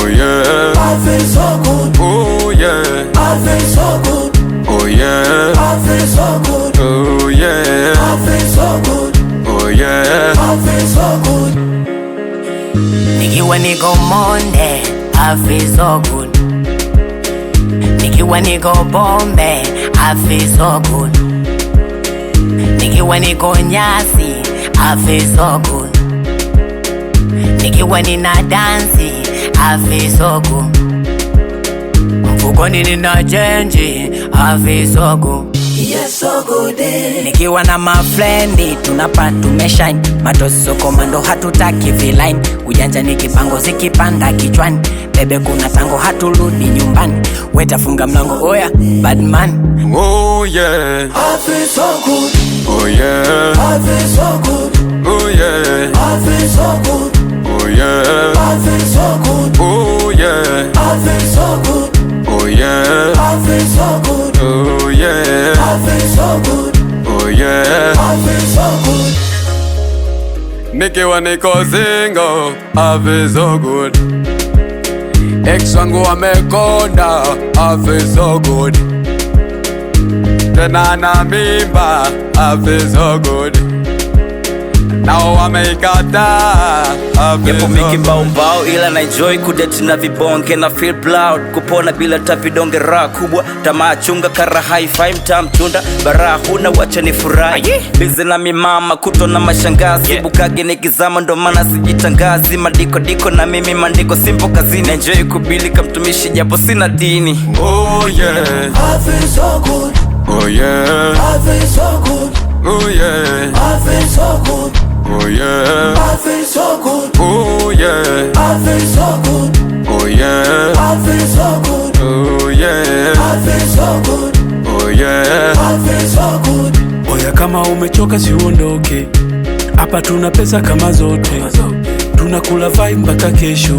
yeah. I feel so good. Oh yeah. I feel so good. Oh yeah. I feel so good. Oh yeah. I feel so good. Oh yeah. I feel so good. Nikiwa niko monde, I feel so good. Nikiwa niko bombe, I feel so good. Nikiwa niko nyasi, I feel so good. Nikiwa nina dansi, I feel so good. Mfukoni nina change, I feel so good. Yes, so good. Nikiwa na mafrendi tunapa tumeshine, matosi so komando hatutaki viline, ujanja ni kipango zikipanda kichwani, bebe kuna tango hatuludi nyumbani, weta funga mlango oya bad man. Oh yeah. I feel so good. Oh yeah. I feel so good. Oh yeah. I feel so good. Oh yeah. I feel so good. Oh yeah. I feel so good. Oh yeah. I feel so good. Oh yeah. I feel so good. Oh yeah. I feel so good. Nikiwa niko single, I feel so good. Ex wangu wamekonda, I feel so good. Tena na mimba, I feel so good. Nao wameikataa, I feel Yapo so miki good. mbao ila na enjoy kudeti na vibonge na feel proud. Kupona bila tavidonge raha kubwa. Tamaa chunga kara hi-fi mtam tunda. Bara huna wacha ni furahi. Busy na mimama kuto na mashangazi. Bukage nikizama ndo maana sijitangazi. Madiko diko na mimi mandiko simple kazini. Enjoy kubili kamtumishi japo sina dini. Oh yeah. I feel so good. Oh yeah. I feel so good. Oh yeah. I feel so good. Oh yeah. I feel so good. Oh yeah. I feel so good. Oh yeah. I feel so good. Oh yeah. I feel so good. Oh yeah. I feel so good. Oya kama umechoka si uondoke, hapa tuna pesa kama zote, tunakula vibe mpaka kesho.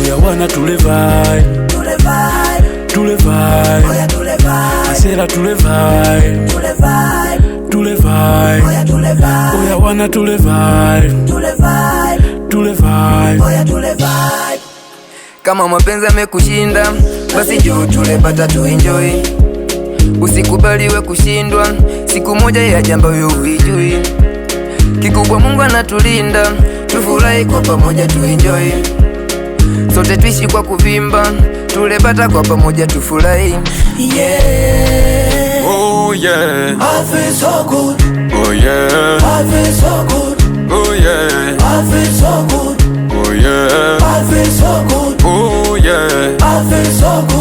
Oya wana tule vibe, To the vibe. tule vibe, Oya to the vibe. asera tule vibe, To the vibe. tule vibe. Oya to the vibe. Oya wana tule vibe, To the vibe. tule vibe. Oya to the vibe. Kama mapenzi yamekushinda basi njoo tulepata tu enjoy. Usikubaliwe kushindwa, siku moja yaja ambayo huijui. Kikubwa Mungu anatulinda, tufurahi kwa pamoja tu enjoy. Sote tuishi kwa kuvimba, tulepata kwa pamoja tufurahi. Yeah. Oh yeah. I feel so good. Oh yeah. I feel so good. Oh yeah. I feel so good. Oh yeah. I feel so good. Oh yeah. I feel so good.